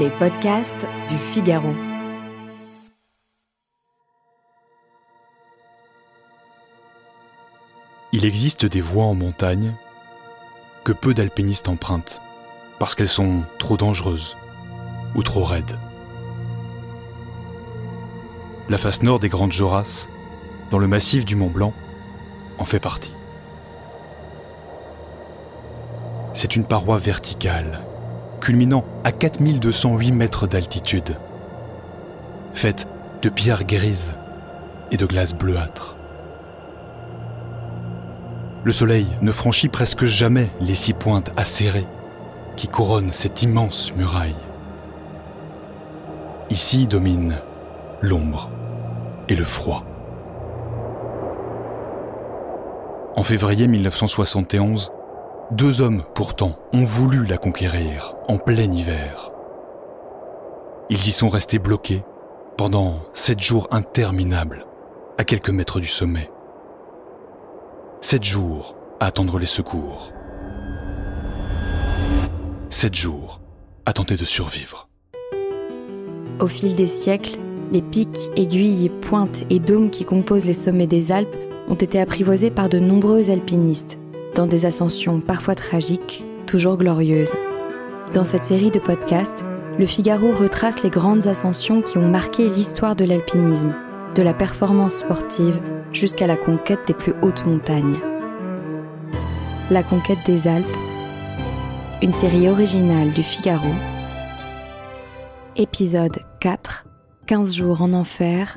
Les podcasts du Figaro. Il existe des voies en montagne que peu d'alpinistes empruntent parce qu'elles sont trop dangereuses ou trop raides. La face nord des Grandes Jorasses, dans le massif du Mont Blanc, en fait partie. C'est une paroi verticale, culminant à 4208 mètres d'altitude, faite de pierres grises et de glace bleuâtre. Le soleil ne franchit presque jamais les 6 pointes acérées qui couronnent cette immense muraille. Ici domine l'ombre et le froid. En février 1971, 2 hommes pourtant ont voulu la conquérir en plein hiver. Ils y sont restés bloqués pendant 7 jours interminables à quelques mètres du sommet. 7 jours à attendre les secours. 7 jours à tenter de survivre. Au fil des siècles, les pics, aiguilles, pointes et dômes qui composent les sommets des Alpes ont été apprivoisés par de nombreux alpinistes, dans des ascensions parfois tragiques, toujours glorieuses. Dans cette série de podcasts, le Figaro retrace les grandes ascensions qui ont marqué l'histoire de l'alpinisme, de la performance sportive jusqu'à la conquête des plus hautes montagnes. La conquête des Alpes, une série originale du Figaro. Épisode 4, 15 jours en enfer,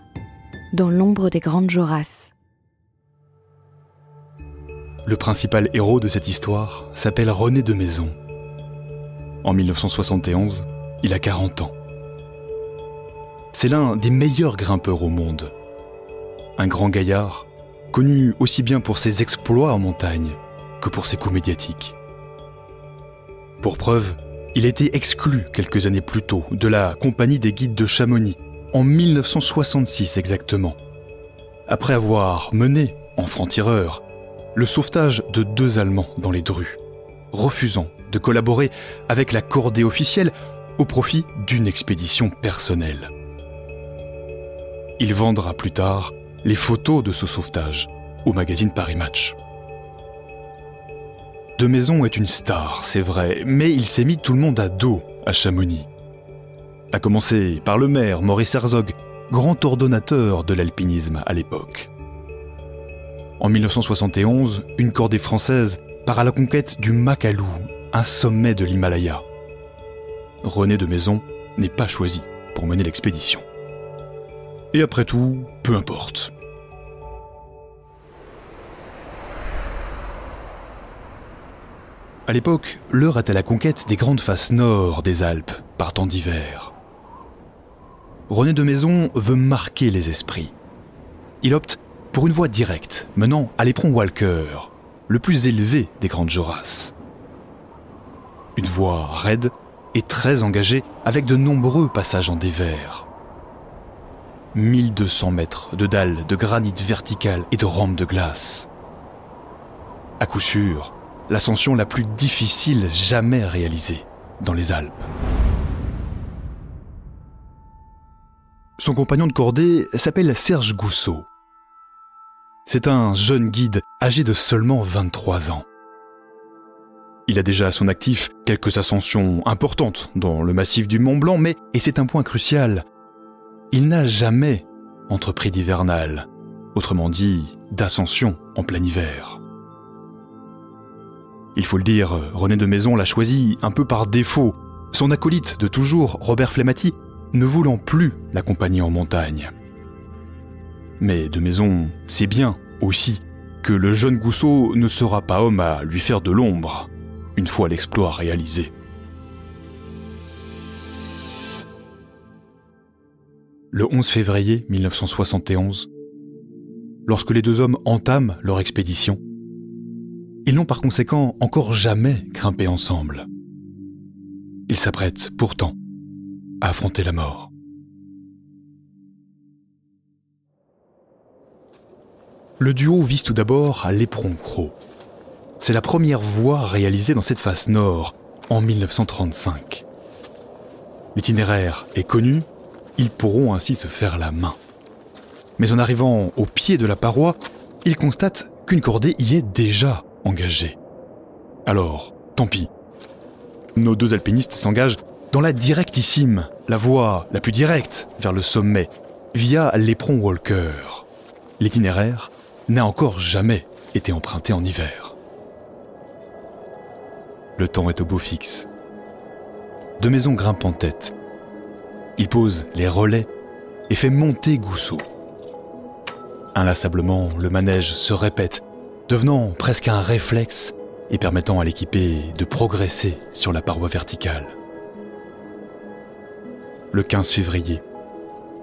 dans l'ombre des Grandes Jorasses. Le principal héros de cette histoire s'appelle René de Maison. En 1971, il a 40 ans. C'est l'un des meilleurs grimpeurs au monde. Un grand gaillard, connu aussi bien pour ses exploits en montagne que pour ses coups médiatiques. Pour preuve, il a été exclu quelques années plus tôt de la Compagnie des Guides de Chamonix, en 1966 exactement, après avoir mené, en franc-tireur, le sauvetage de 2 Allemands dans les Drus, refusant de collaborer avec la cordée officielle au profit d'une expédition personnelle. Il vendra plus tard les photos de ce sauvetage au magazine Paris Match. De Maison est une star, c'est vrai, mais il s'est mis tout le monde à dos à Chamonix. À commencer par le maire Maurice Herzog, grand ordonnateur de l'alpinisme à l'époque. En 1971, une cordée française part à la conquête du Makalu, un sommet de l'Himalaya. René de Maison n'est pas choisi pour mener l'expédition. Et après tout, peu importe. À l'époque, l'heure est à la conquête des grandes faces nord des Alpes, par temps d'hiver. René de Maison veut marquer les esprits. Il opte pour une voie directe menant à l'éperon Walker, le plus élevé des Grandes Jorasses. Une voie raide et très engagée avec de nombreux passages en dévers. 1200 mètres de dalles de granit vertical et de rampes de glace. À coup sûr, l'ascension la plus difficile jamais réalisée dans les Alpes. Son compagnon de cordée s'appelle Serge Gousseau. C'est un jeune guide âgé de seulement 23 ans. Il a déjà à son actif quelques ascensions importantes dans le massif du Mont Blanc, mais, et c'est un point crucial, il n'a jamais entrepris d'hivernal, autrement dit d'ascension en plein hiver. Il faut le dire, René de Maison l'a choisi un peu par défaut, son acolyte de toujours, Robert Flemati, ne voulant plus l'accompagner en montagne. Mais de Maison sait bien aussi que le jeune Gousseau ne sera pas homme à lui faire de l'ombre, une fois l'exploit réalisé. Le 11 février 1971, lorsque les 2 hommes entament leur expédition, ils n'ont par conséquent encore jamais grimpé ensemble. Ils s'apprêtent pourtant à affronter la mort. Le duo vise tout d'abord à l'éperon Cros. C'est la première voie réalisée dans cette face nord, en 1935. L'itinéraire est connu, ils pourront ainsi se faire la main. Mais en arrivant au pied de la paroi, ils constatent qu'une cordée y est déjà engagée. Alors, tant pis. Nos deux alpinistes s'engagent dans la directissime, la voie la plus directe vers le sommet, via l'éperon Walker. L'itinéraire n'a encore jamais été emprunté en hiver. Le temps est au beau fixe. De Maisons grimpe en tête. Il pose les relais et fait monter Goussot. Inlassablement, le manège se répète, devenant presque un réflexe et permettant à l'équipé de progresser sur la paroi verticale. Le 15 février,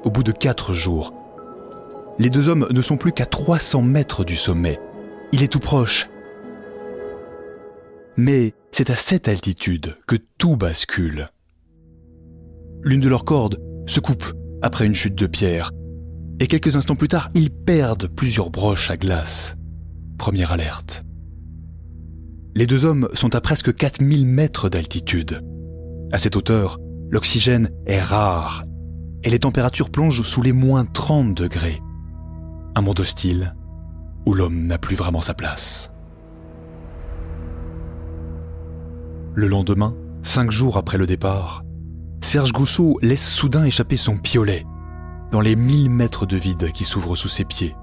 au bout de 4 jours, les deux hommes ne sont plus qu'à 300 mètres du sommet. Il est tout proche. Mais c'est à cette altitude que tout bascule. L'une de leurs cordes se coupe après une chute de pierre, et quelques instants plus tard, ils perdent plusieurs broches à glace. Première alerte. Les deux hommes sont à presque 4000 mètres d'altitude. À cette hauteur, l'oxygène est rare et les températures plongent sous les moins 30 degrés. Un monde hostile où l'homme n'a plus vraiment sa place. Le lendemain, 5 jours après le départ, Serge Goussot laisse soudain échapper son piolet dans les 1000 mètres de vide qui s'ouvrent sous ses pieds.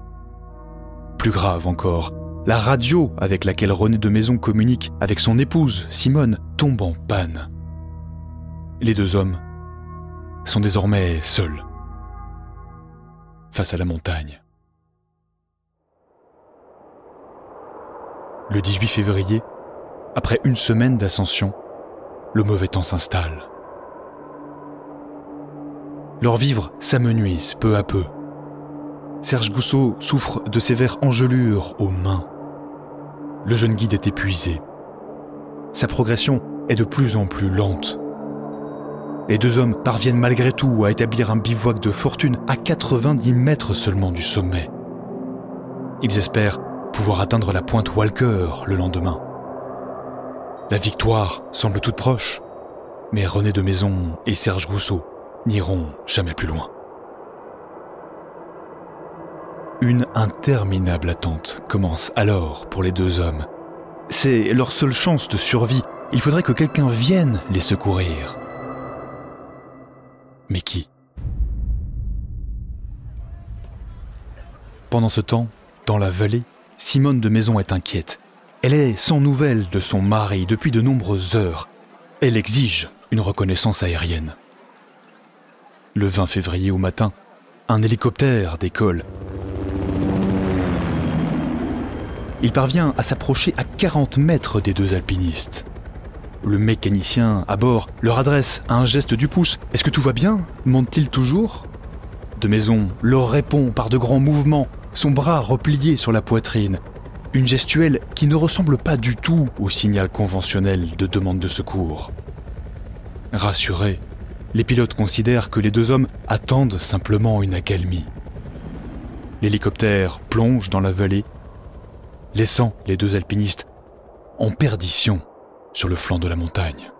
Plus grave encore, la radio avec laquelle René de Maisons communique avec son épouse, Simone, tombe en panne. Les deux hommes sont désormais seuls face à la montagne. Le 18 février, après une semaine d'ascension, le mauvais temps s'installe. Leurs vivres s'amenuisent peu à peu. Serge Goussot souffre de sévères engelures aux mains. Le jeune guide est épuisé. Sa progression est de plus en plus lente. Les deux hommes parviennent malgré tout à établir un bivouac de fortune à 90 mètres seulement du sommet. Ils espèrent pouvoir atteindre la pointe Walker le lendemain. La victoire semble toute proche, mais René de Maisons et Serge Goussot n'iront jamais plus loin. Une interminable attente commence alors pour les deux hommes. C'est leur seule chance de survie. Il faudrait que quelqu'un vienne les secourir. Mais qui ? Pendant ce temps, dans la vallée, Simone de Maisons est inquiète. Elle est sans nouvelles de son mari depuis de nombreuses heures. Elle exige une reconnaissance aérienne. Le 20 février au matin, un hélicoptère décolle. Il parvient à s'approcher à 40 mètres des deux alpinistes. Le mécanicien à bord leur adresse un geste du pouce. « Est-ce que tout va bien ?» demande-t-il toujours. De Maisons leur répond par de grands mouvements, son bras replié sur la poitrine. Une gestuelle qui ne ressemble pas du tout au signal conventionnel de demande de secours. Rassurés, les pilotes considèrent que les deux hommes attendent simplement une accalmie. L'hélicoptère plonge dans la vallée, laissant les deux alpinistes en perdition sur le flanc de la montagne.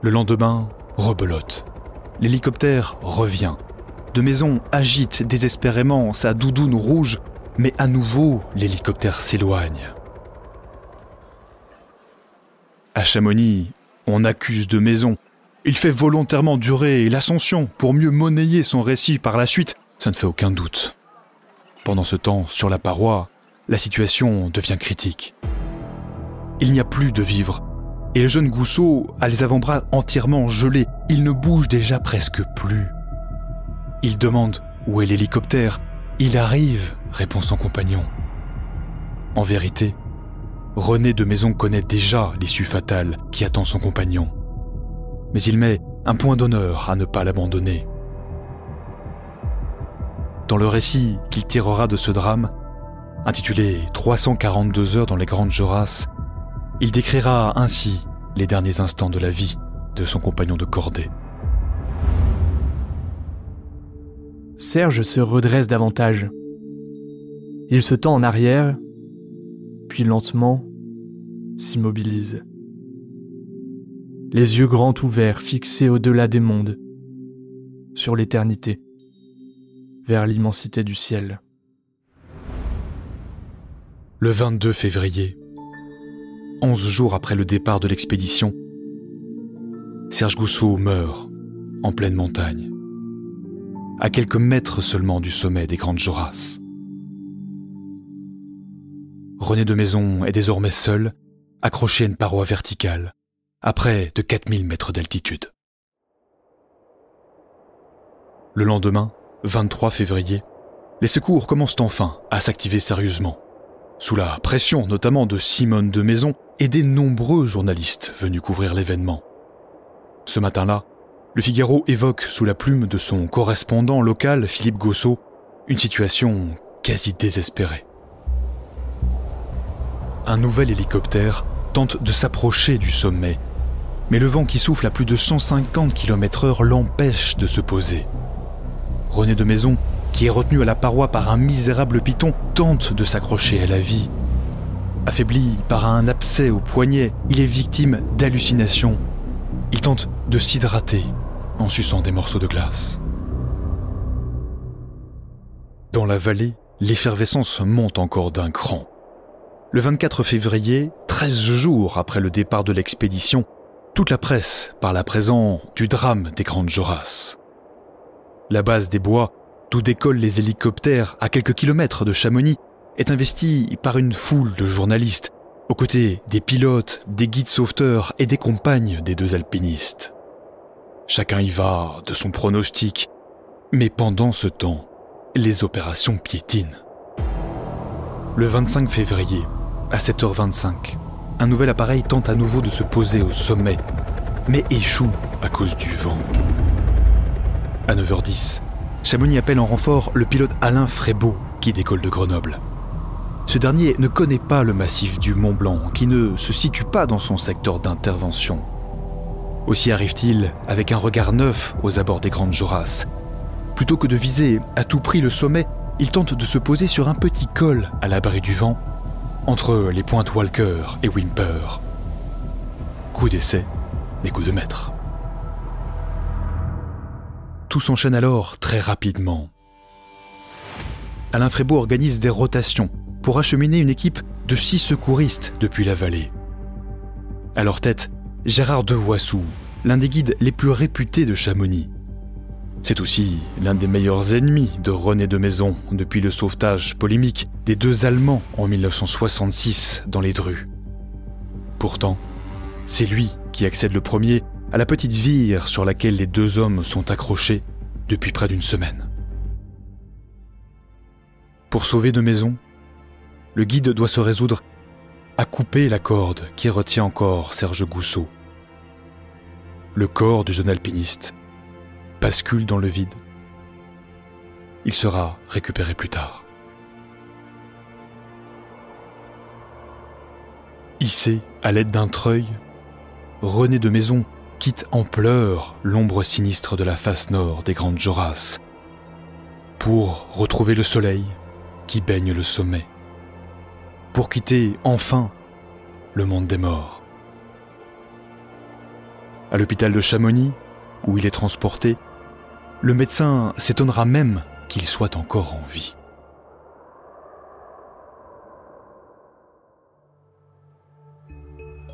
Le lendemain, rebelote. L'hélicoptère revient. De Maisons agite désespérément sa doudoune rouge, mais à nouveau, l'hélicoptère s'éloigne. À Chamonix, on accuse De Maisons. Il fait volontairement durer l'ascension pour mieux monnayer son récit par la suite. Ça ne fait aucun doute. Pendant ce temps, sur la paroi, la situation devient critique. Il n'y a plus de vivres. Et le jeune Goussot a les avant-bras entièrement gelés. Il ne bouge déjà presque plus. Il demande où est l'hélicoptère. Il arrive, répond son compagnon. En vérité, René de Maisons connaît déjà l'issue fatale qui attend son compagnon. Mais il met un point d'honneur à ne pas l'abandonner. Dans le récit qu'il tirera de ce drame, intitulé « 342 heures dans les Grandes Jorasses », il décrira ainsi les derniers instants de la vie de son compagnon de cordée. Serge se redresse davantage. Il se tend en arrière, puis lentement s'immobilise. les yeux grands ouverts, fixés au-delà des mondes, sur l'éternité, vers l'immensité du ciel. Le 22 février, 11 jours après le départ de l'expédition, Serge Gousseau meurt en pleine montagne, à quelques mètres seulement du sommet des Grandes Jorasses. René de Maison est désormais seul, accroché à une paroi verticale, à près de 4000 mètres d'altitude. Le lendemain, 23 février, les secours commencent enfin à s'activer sérieusement, sous la pression notamment de Simone de Maison et des nombreux journalistes venus couvrir l'événement. Ce matin-là, le Figaro évoque sous la plume de son correspondant local, Philippe Gossot, une situation quasi désespérée. Un nouvel hélicoptère tente de s'approcher du sommet, mais le vent qui souffle à plus de 150 km/h l'empêche de se poser. René de Maison, qui est retenu à la paroi par un misérable python, tente de s'accrocher à la vie. Affaibli par un abcès au poignet, il est victime d'hallucinations. Il tente de s'hydrater en suçant des morceaux de glace. Dans la vallée, l'effervescence monte encore d'un cran. Le 24 février, 13 jours après le départ de l'expédition, toute la presse parle à présent du drame des Grandes Jorasses. La base des bois, d'où décollent les hélicoptères à quelques kilomètres de Chamonix, est investie par une foule de journalistes, aux côtés des pilotes, des guides sauveteurs et des compagnes des deux alpinistes. Chacun y va de son pronostic, mais pendant ce temps, les opérations piétinent. Le 25 février, à 7h25, un nouvel appareil tente à nouveau de se poser au sommet, mais échoue à cause du vent. À 9h10, Chamonix appelle en renfort le pilote Alain Frébault, qui décolle de Grenoble. Ce dernier ne connaît pas le massif du Mont Blanc, qui ne se situe pas dans son secteur d'intervention. Aussi arrive-t-il avec un regard neuf aux abords des Grandes Jorasses. Plutôt que de viser à tout prix le sommet, il tente de se poser sur un petit col à l'abri du vent, entre les pointes Walker et Whymper. Coup d'essai, mais coup de maître. Tout s'enchaîne alors très rapidement. Alain Frébault organise des rotations pour acheminer une équipe de 6 secouristes depuis la vallée. À leur tête, Gérard Devoissou, l'un des guides les plus réputés de Chamonix. C'est aussi l'un des meilleurs ennemis de René de Maison depuis le sauvetage polémique des 2 Allemands en 1966 dans les Drus. Pourtant, c'est lui qui accède le premier à la petite vire sur laquelle les 2 hommes sont accrochés depuis près d'une semaine. Pour sauver de Maison, le guide doit se résoudre à couper la corde qui retient encore Serge Gousseau. Le corps du jeune alpiniste bascule dans le vide. Il sera récupéré plus tard. Hissé à l'aide d'un treuil, René de Maison quitte en pleurs l'ombre sinistre de la face nord des Grandes Jorasses pour retrouver le soleil qui baigne le sommet, pour quitter enfin le monde des morts. À l'hôpital de Chamonix, où il est transporté, le médecin s'étonnera même qu'il soit encore en vie.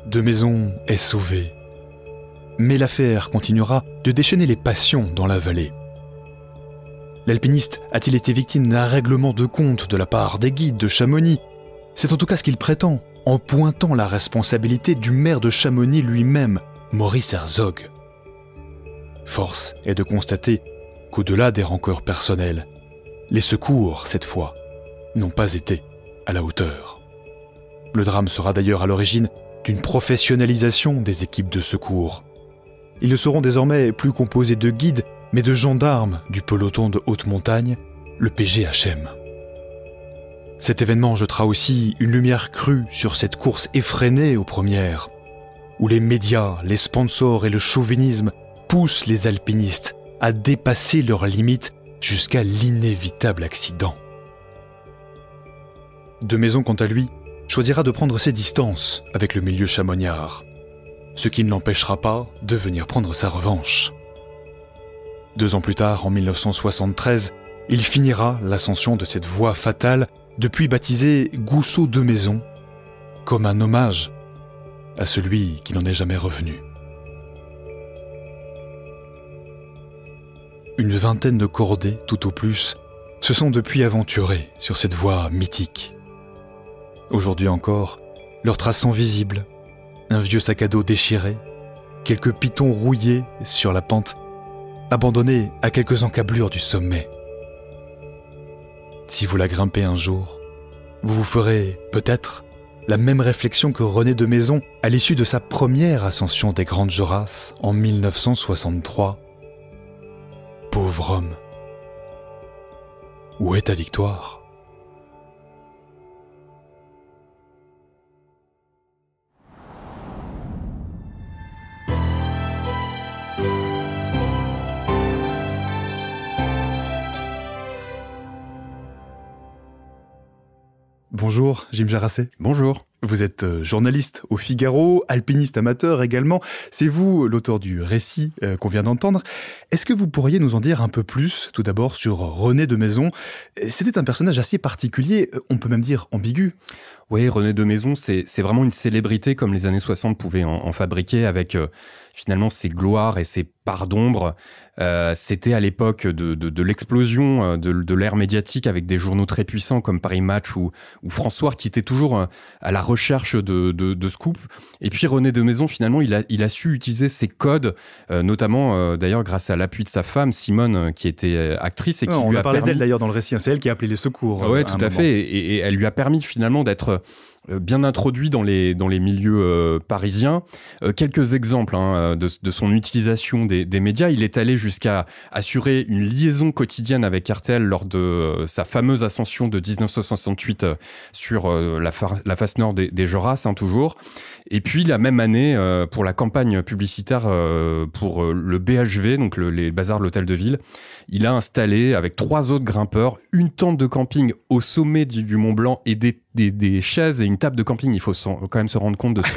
De Maison est sauvé, mais l'affaire continuera de déchaîner les passions dans la vallée. L'alpiniste a-t-il été victime d'un règlement de compte de la part des guides de Chamonix? C'est en tout cas ce qu'il prétend, en pointant la responsabilité du maire de Chamonix lui-même, Maurice Herzog. Force est de constater qu'au-delà des rancœurs personnelles, les secours, cette fois, n'ont pas été à la hauteur. Le drame sera d'ailleurs à l'origine d'une professionnalisation des équipes de secours. Ils ne seront désormais plus composés de guides, mais de gendarmes du peloton de haute montagne, le PGHM. Cet événement jettera aussi une lumière crue sur cette course effrénée aux premières, où les médias, les sponsors et le chauvinisme poussent les alpinistes à dépasser leurs limites jusqu'à l'inévitable accident. De Maison, quant à lui, choisira de prendre ses distances avec le milieu chamoniard. ce qui ne l'empêchera pas de venir prendre sa revanche. 2 ans plus tard, en 1973, il finira l'ascension de cette voie fatale, depuis baptisée Gousseau de Maison, comme un hommage à celui qui n'en est jamais revenu. Une vingtaine de cordées, tout au plus, se sont depuis aventurés sur cette voie mythique. Aujourd'hui encore, leurs traces sont visibles, un vieux sac à dos déchiré, quelques pitons rouillés sur la pente, abandonnés à quelques encablures du sommet. Si vous la grimpez un jour, vous vous ferez peut-être la même réflexion que René de Maison à l'issue de sa première ascension des Grandes Jorasses en 1963. Pauvre homme, où est ta victoire ? Bonjour, Jim Jarassé. Bonjour. Vous êtes journaliste au Figaro, alpiniste amateur également. C'est vous l'auteur du récit qu'on vient d'entendre. Est-ce que vous pourriez nous en dire un peu plus, tout d'abord, sur René de Maison ? C'était un personnage assez particulier, on peut même dire ambigu. Oui, René de Maison, c'est vraiment une célébrité comme les années 60 pouvaient en fabriquer, avec finalement ses gloires et ses parts d'ombre. C'était à l'époque de l'explosion de l'ère médiatique, avec des journaux très puissants comme Paris Match ou François, qui étaient toujours à la recherche de scoop. Et puis René de Maison, finalement, il a su utiliser ses codes, notamment d'ailleurs grâce à l'appui de sa femme, Simone, qui était actrice. Et qui on lui a parlé permis... d'elle d'ailleurs dans le récit, c'est elle qui a appelé les secours. Oui, tout à fait. Et elle lui a permis finalement d'être bien introduit dans les milieux parisiens. Quelques exemples de son utilisation des médias. Il est allé jusqu'à assurer une liaison quotidienne avec RTL lors de sa fameuse ascension de 1968 sur la face nord des Jorasses, toujours. Et puis la même année, pour la campagne publicitaire pour le BHV, donc les bazars de l'Hôtel de Ville, il a installé avec 3 autres grimpeurs une tente de camping au sommet du Mont Blanc et des chaises et une table de camping. Il faut quand même se rendre compte de ce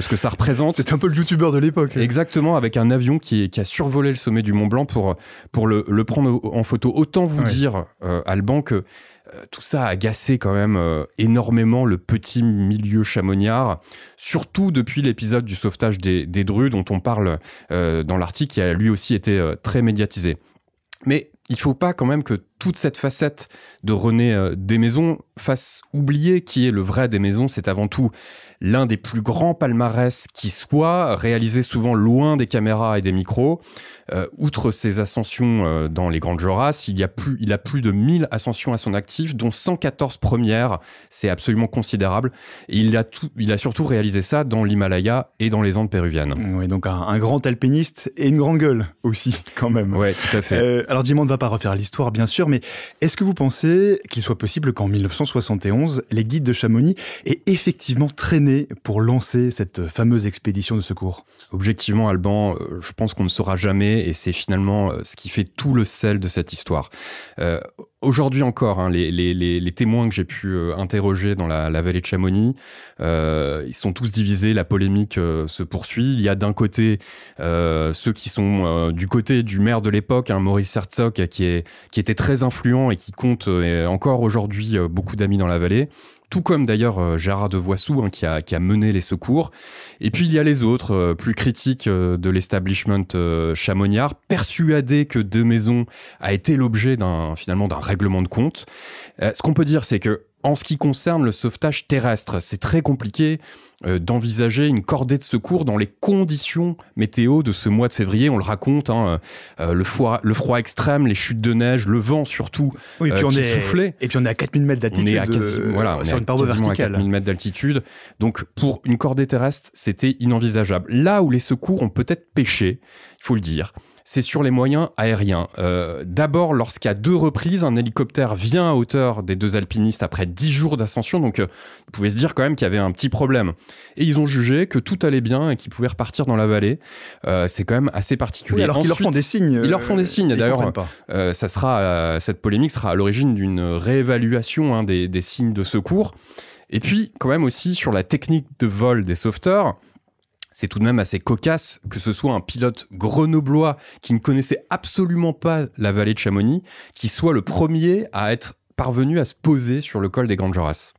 que ça représente. C'est un peu le youtubeur de l'époque. Exactement, avec un avion qui a survolé le sommet du Mont Blanc pour le prendre en photo. Autant vous dire, Alban, que tout ça a agacé quand même énormément le petit milieu chamoniard, surtout depuis l'épisode du sauvetage des Drus dont on parle dans l'article, qui a lui aussi été très médiatisé. Mais il ne faut pas quand même que toute cette facette de René des Maisons fasse oublier qui est le vrai des Maisons. C'est avant tout l'un des plus grands palmarès qui soit, réalisé souvent loin des caméras et des micros. Outre ses ascensions dans les Grandes Jorasses, il a plus de 1000 ascensions à son actif, dont 114 premières. C'est absolument considérable. Et il a surtout réalisé ça dans l'Himalaya et dans les Andes péruviennes. Oui, donc un grand alpiniste et une grande gueule aussi, quand même. Oui, tout à fait. Alors Jim, on ne va pas refaire l'histoire, bien sûr, mais est-ce que vous pensez qu'il soit possible qu'en 1971, les guides de Chamonix aient effectivement traîné pour lancer cette fameuse expédition de secours ? Objectivement, Alban, je pense qu'on ne saura jamais, et c'est finalement ce qui fait tout le sel de cette histoire. Aujourd'hui encore, les témoins que j'ai pu interroger dans la vallée de Chamonix, ils sont tous divisés, la polémique se poursuit. Il y a d'un côté ceux qui sont du côté du maire de l'époque, Maurice Herzog, qui était très influent et qui compte encore aujourd'hui beaucoup d'amis dans la vallée. Tout comme d'ailleurs Gérard de Voissou, qui a mené les secours. Et puis il y a les autres, plus critiques de l'establishment chamoniard, persuadés que De Maisons a été l'objet finalement d'un règlement de compte. Ce qu'on peut dire, c'est que en ce qui concerne le sauvetage terrestre, c'est très compliqué d'envisager une cordée de secours dans les conditions météo de ce mois de février. On le raconte, le froid extrême, les chutes de neige, le vent surtout, oui, qui soufflait. Et puis on est à 4000 mètres d'altitude, sur une paroi verticale. À 4000 mètres d'altitude. Donc pour une cordée terrestre, c'était inenvisageable. Là où les secours ont peut-être péché, il faut le dire, c'est sur les moyens aériens. D'abord, lorsqu'à 2 reprises, un hélicoptère vient à hauteur des 2 alpinistes après 10 jours d'ascension, donc ils pouvaient se dire quand même qu'il y avait un petit problème. Et ils ont jugé que tout allait bien et qu'ils pouvaient repartir dans la vallée. C'est quand même assez particulier. Oui, alors qu'ils leur font des signes. Ils leur font des signes. D'ailleurs, cette polémique sera à l'origine d'une réévaluation des signes de secours. Et puis, quand même aussi, sur la technique de vol des sauveteurs, c'est tout de même assez cocasse que ce soit un pilote grenoblois qui ne connaissait absolument pas la vallée de Chamonix qui soit le premier à être parvenu à se poser sur le col des Grandes Jorasses.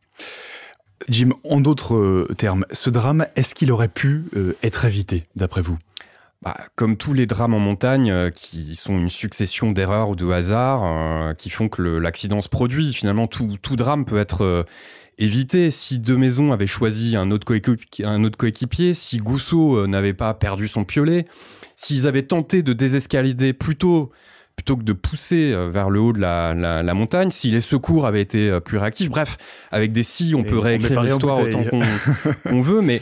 Jim, en d'autres termes, ce drame, est-ce qu'il aurait pu être évité, d'après vous ? Comme tous les drames en montagne, qui sont une succession d'erreurs ou de hasards, qui font que l'accident se produit. Finalement, tout drame peut être évité. Si Demaison avait choisi un autre coéquipier, si Gousseau n'avait pas perdu son piolet, s'ils avaient tenté de désescalader plutôt que de pousser vers le haut de la montagne, si les secours avaient été plus réactifs. Bref, avec des si, on peut réécrire l'histoire autant qu'on veut, mais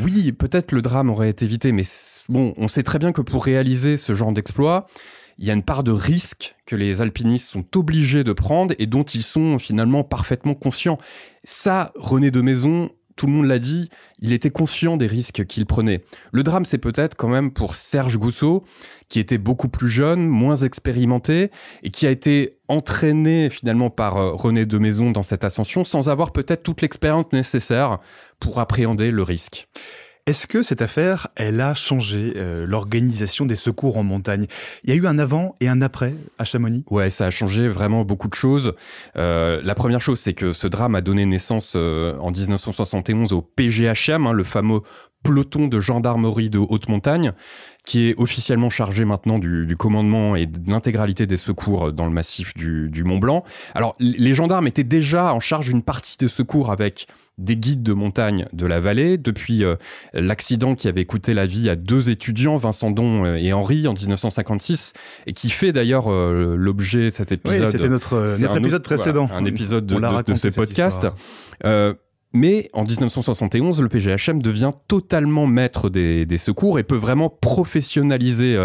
oui, peut-être le drame aurait été évité, mais bon, on sait très bien que pour réaliser ce genre d'exploit, il y a une part de risque que les alpinistes sont obligés de prendre et dont ils sont finalement parfaitement conscients. Ça, René Demaison, tout le monde l'a dit, il était conscient des risques qu'il prenait. Le drame, c'est peut-être quand même pour Serge Gousseau, qui était beaucoup plus jeune, moins expérimenté, et qui a été entraîné finalement par René Demaison dans cette ascension, sans avoir peut-être toute l'expérience nécessaire pour appréhender le risque. Est-ce que cette affaire, elle a changé l'organisation des secours en montagne ? Il y a eu un avant et un après à Chamonix ? Ouais, ça a changé vraiment beaucoup de choses. La première chose, c'est que ce drame a donné naissance en 1971 au PGHM, le fameux peloton de gendarmerie de haute montagne, qui est officiellement chargé maintenant du commandement et de l'intégralité des secours dans le massif du Mont Blanc. Alors, les gendarmes étaient déjà en charge d'une partie des secours avec des guides de montagne de la vallée, depuis l'accident qui avait coûté la vie à 2 étudiants, Vincent Don et Henri, en 1956, et qui fait d'ailleurs l'objet de cet épisode. Oui, c'était notre épisode précédent. Voilà, un épisode de ce podcast. Mais en 1971, le PGHM devient totalement maître des secours et peut vraiment professionnaliser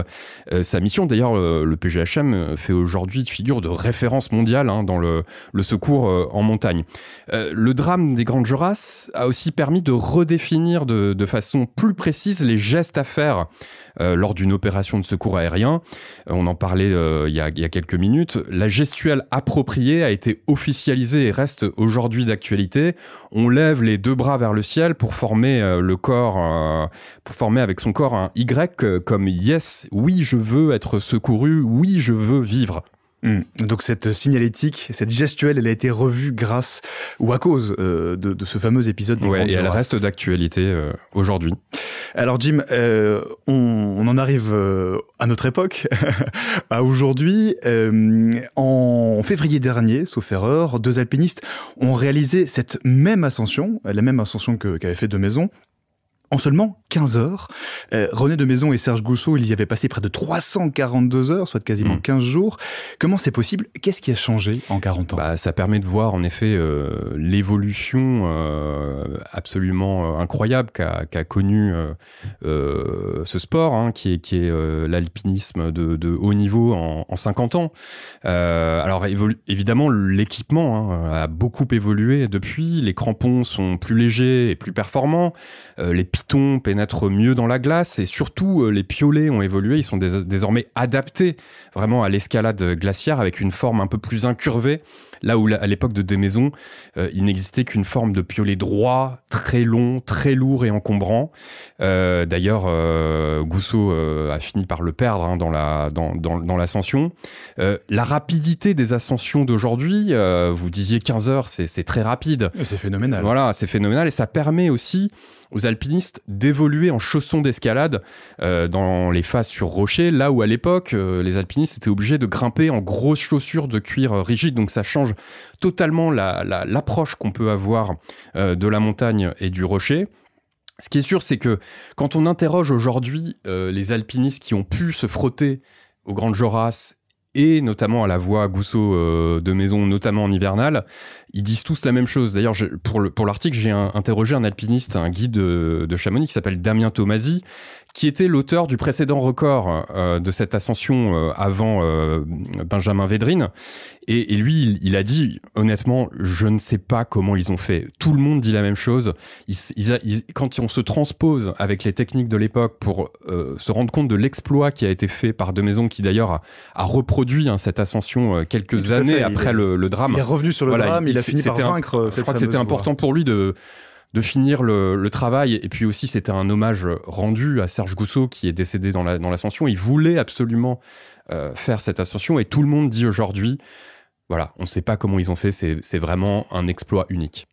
sa mission. D'ailleurs, le PGHM fait aujourd'hui figure de référence mondiale dans le secours en montagne. Le drame des Grandes Jorasses a aussi permis de redéfinir de façon plus précise les gestes à faire lors d'une opération de secours aérien. On en parlait il y a quelques minutes. La gestuelle appropriée a été officialisée et reste aujourd'hui d'actualité. On lève les 2 bras vers le ciel pour former le corps, pour former avec son corps un Y comme yes, oui je veux être secouru, oui je veux vivre. Donc cette signalétique, cette gestuelle, elle a été revue grâce ou à cause de ce fameux épisode des Grandes Jorasses. Et elle reste d'actualité aujourd'hui. Alors Jim, on en arrive à notre époque, à aujourd'hui. En février dernier, sauf erreur, 2 alpinistes ont réalisé cette même ascension, la même ascension qu'avait fait Demaison. En seulement 15 heures, René Demaison et Serge Gousseau, ils y avaient passé près de 342 heures, soit quasiment 15 jours. Comment c'est possible ? Qu'est-ce qui a changé en 40 ans ? Ça permet de voir en effet l'évolution absolument incroyable qu'a connu ce sport, qui est l'alpinisme de haut niveau en 50 ans. Alors évidemment, l'équipement a beaucoup évolué depuis. Les crampons sont plus légers et plus performants. Les pitons pénètrent mieux dans la glace et surtout les piolets ont évolué, ils sont désormais adaptés vraiment à l'escalade glaciaire avec une forme un peu plus incurvée, là où à l'époque de Demaison, il n'existait qu'une forme de piolet droit, très long, très lourd et encombrant. D'ailleurs, Gousseau a fini par le perdre dans l'ascension. La rapidité des ascensions d'aujourd'hui, vous disiez 15 heures, c'est très rapide. Et c'est phénoménal. Voilà, c'est phénoménal et ça permet aussi aux alpinistes d'évoluer en chaussons d'escalade dans les phases sur rocher, là où à l'époque, les alpinistes étaient obligés de grimper en grosses chaussures de cuir rigide. Donc ça change totalement l'approche qu'on peut avoir de la montagne et du rocher. Ce qui est sûr, c'est que quand on interroge aujourd'hui les alpinistes qui ont pu se frotter aux Grandes Jorasses et notamment à la voie Gousseau-Demaison, notamment en hivernal, ils disent tous la même chose. D'ailleurs, pour l'article, j'ai interrogé un alpiniste, un guide de Chamonix qui s'appelle Damien Tomasi, qui était l'auteur du précédent record de cette ascension avant Benjamin Védrine. Et lui, il a dit, honnêtement, je ne sais pas comment ils ont fait. Tout le monde dit la même chose. Quand on se transpose avec les techniques de l'époque pour se rendre compte de l'exploit qui a été fait par Demaison, qui d'ailleurs a reproduit cette ascension quelques années après le drame. Il est revenu sur le drame, il a fini par vaincre cette Je crois que c'était important pour lui de finir le travail. Et puis aussi, c'était un hommage rendu à Serge Goussot, qui est décédé dans l'ascension. Il voulait absolument faire cette ascension, et tout le monde dit aujourd'hui, voilà, on ne sait pas comment ils ont fait, c'est vraiment un exploit unique.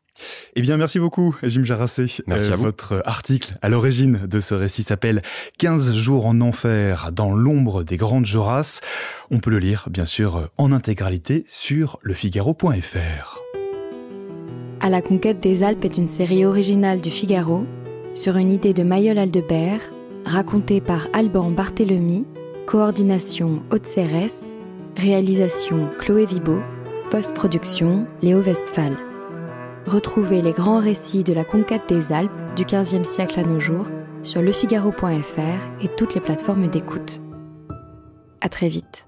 Eh bien, merci beaucoup, Jim Jarassé. Merci à vous. Votre article à l'origine de ce récit s'appelle « 15 jours en enfer dans l'ombre des grandes Jorasses ». On peut le lire, bien sûr, en intégralité sur lefigaro.fr. À la conquête des Alpes est une série originale du Figaro, sur une idée de Mayol Aldebert, racontée par Alban Barthélemy, coordination Haute Cérès, réalisation Chloé Vibo, post-production Léo Westphal. Retrouvez les grands récits de la conquête des Alpes du XVe siècle à nos jours sur lefigaro.fr et toutes les plateformes d'écoute. À très vite.